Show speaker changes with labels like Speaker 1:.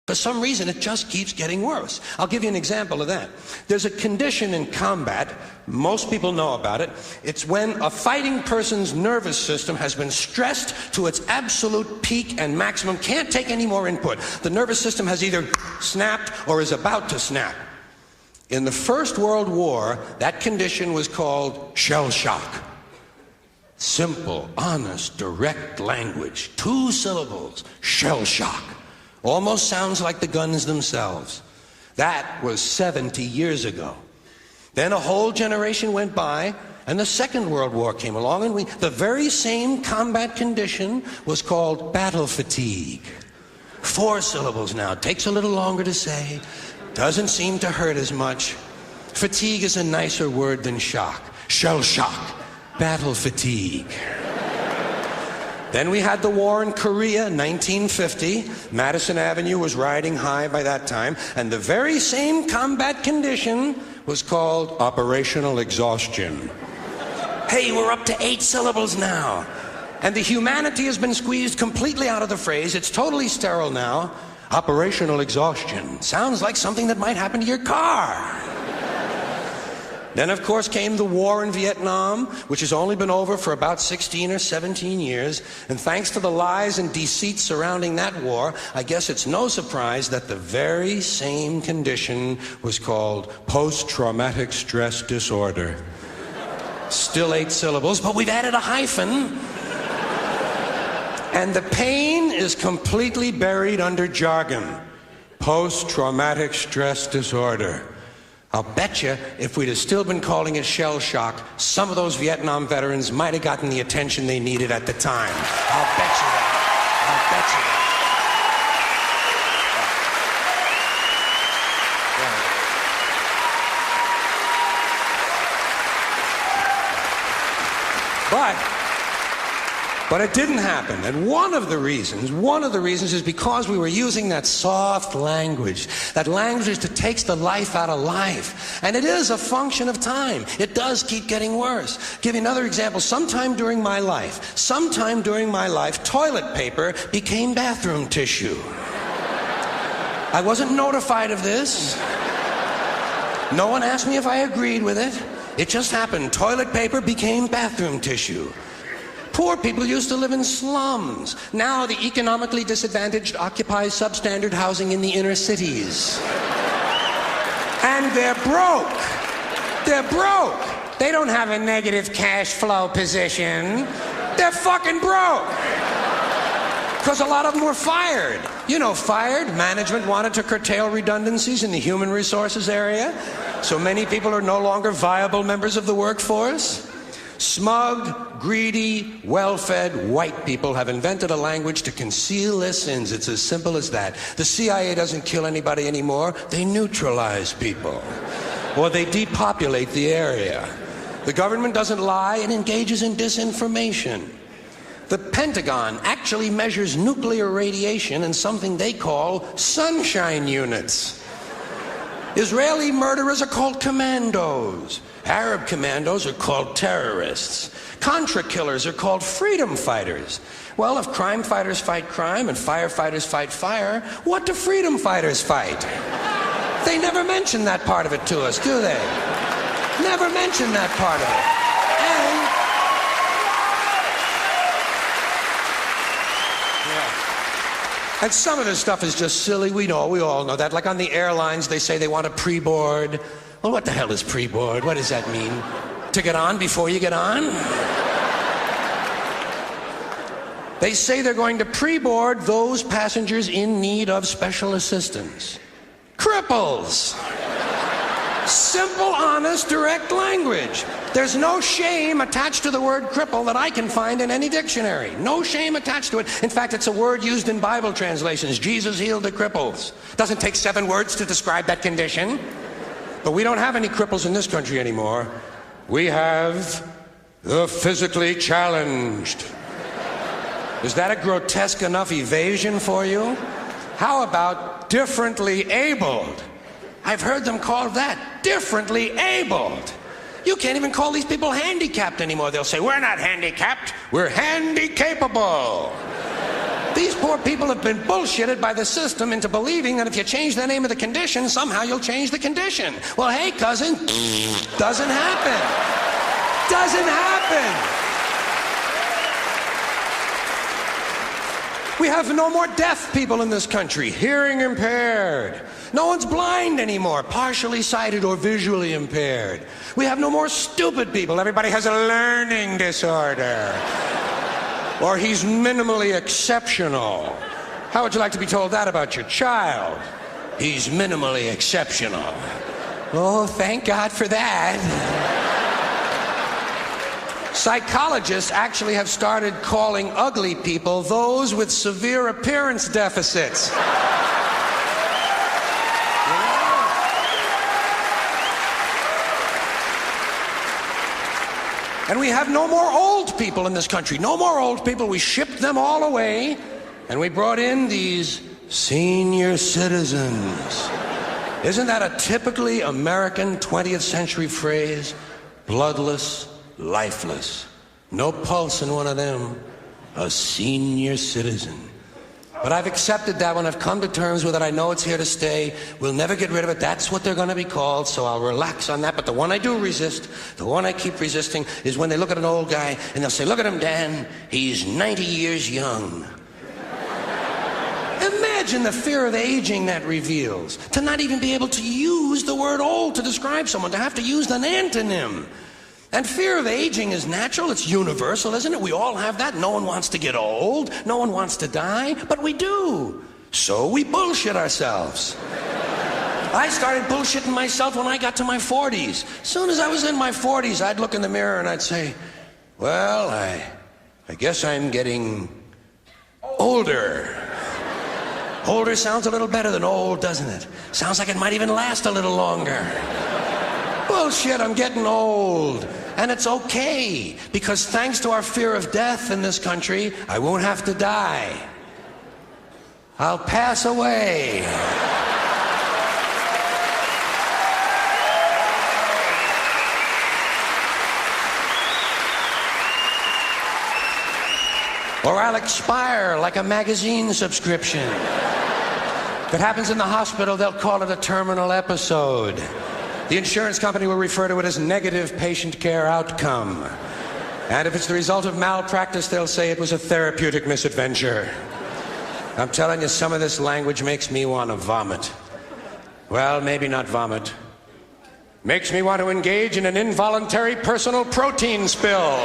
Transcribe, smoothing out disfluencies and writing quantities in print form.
Speaker 1: For some reason, it just keeps getting worse. I'll give you an example of that. There's a condition in combat, most people know about it. It's when a fighting person's nervous system has been stressed to its absolute peak and maximum, can't take any more input. The nervous system has either snapped or is about to snap. In the First World War, that condition was called shell shock. Simple, honest, direct language, 2 syllables, shell shock. Almost sounds like the guns themselves. That was 70 years ago. Then a whole generation went by, and the Second World War came along, and the very same combat condition was called battle fatigue. 4 syllables now. Takes a little longer to say. Doesn't seem to hurt as much. Fatigue is a nicer word than shock. Shell shock. Battle fatigue. Then we had the war in Korea, 1950. Madison Avenue was riding high by that time, and the very same combat condition was called operational exhaustion. Hey, we're up to 8 syllables now. And the humanity has been squeezed completely out of the phrase. It's totally sterile now. Operational exhaustion. Sounds like something that might happen to your car. Then, of course, came the war in Vietnam, which has only been over for about 16 or 17 years. And thanks to the lies and deceit surrounding that war, I guess it's no surprise that the very same condition was called post-traumatic stress disorder. Still 8 syllables, but we've added a hyphen. And the pain is completely buried under jargon. Post-traumatic stress disorder. I'll bet you if we'd have still been calling it shell shock, some of those Vietnam veterans might have gotten the attention they needed at the time. I'll bet you that. I'll bet you that. But it didn't happen. And one of the reasons is because we were using that soft language, that language that takes the life out of life. And it is a function of time. It does keep getting worse. Give you another example. Sometime during my life, toilet paper became bathroom tissue. I wasn't notified of this. No one asked me if I agreed with it. It just happened. Toilet paper became bathroom tissue. Poor people used to live in slums. Now the economically disadvantaged occupy substandard housing in the inner cities. And they're broke. They're broke. They don't have a negative cash flow position. They're fucking broke. Because a lot of them were fired. You know, fired. Management wanted to curtail redundancies in the human resources area. So many people are no longer viable members of the workforce. Smug, greedy, well-fed white people have invented a language to conceal their sins. It's as simple as that. The CIA doesn't kill anybody anymore. They neutralize people. Or they depopulate the area. The government doesn't lie. It engages in disinformation. The Pentagon actually measures nuclear radiation in something they call sunshine units. Israeli murderers are called commandos. Arab commandos are called terrorists. Contra killers are called freedom fighters. Well, if crime fighters fight crime and firefighters fight fire, what do freedom fighters fight? They never mention that part of it to us, do they? Never mention that part of it. And some of this stuff is just silly. We all know that. Like on the airlines, they say they want a pre-board. Well, what the hell is pre-board? What does that mean? To get on before you get on? They say they're going to pre-board those passengers in need of special assistance. Cripples! Simple, honest, direct language. There's no shame attached to the word cripple that I can find in any dictionary. No shame attached to it. In fact, it's a word used in Bible translations. Jesus healed the cripples. Doesn't take 7 words to describe that condition. But we don't have any cripples in this country anymore. We have the physically challenged. Is that a grotesque enough evasion for you? How about differently abled? I've heard them called that, differently abled. You can't even call these people handicapped anymore. They'll say, we're not handicapped, we're handy-capable. These poor people have been bullshitted by the system into believing that if you change the name of the condition, somehow you'll change the condition. Well, hey, cousin, doesn't happen. Doesn't happen. We have no more deaf people in this country, hearing impaired. No one's blind anymore, partially sighted or visually impaired. We have no more stupid people. Everybody has a learning disorder. Or he's minimally exceptional. How would you like to be told that about your child? He's minimally exceptional. Oh, thank God for that. Psychologists actually have started calling ugly people those with severe appearance deficits. And we have no more old people in this country. No more old people. We shipped them all away, and we brought in these senior citizens. Isn't that a typically American 20th century phrase? Bloodless, lifeless. No pulse in one of them. A senior citizen. But I've accepted that one. I've come to terms with it. I know it's here to stay. We'll never get rid of it. That's what they're going to be called, so I'll relax on that. But the one I do resist, the one I keep resisting, is when they look at an old guy and they'll say, look at him, Dan. He's 90 years young. Imagine the fear of aging that reveals. To not even be able to use the word old to describe someone, to have to use an antonym. And fear of aging is natural, it's universal, isn't it? We all have that. No one wants to get old, no one wants to die, but we do. So we bullshit ourselves. I started bullshitting myself when I got to my 40s. As soon as I was in my 40s, I'd look in the mirror and I'd say, well, I guess I'm getting older. Older sounds a little better than old, doesn't it? Sounds like it might even last a little longer. Bullshit, I'm getting old. And it's okay, because thanks to our fear of death in this country, I won't have to die. I'll pass away. Or I'll expire like a magazine subscription. If it happens in the hospital, they'll call it a terminal episode. The insurance company will refer to it as negative patient care outcome. And if it's the result of malpractice, they'll say it was a therapeutic misadventure. I'm telling you, some of this language makes me want to vomit. Well, maybe not vomit. Makes me want to engage in an involuntary personal protein spill.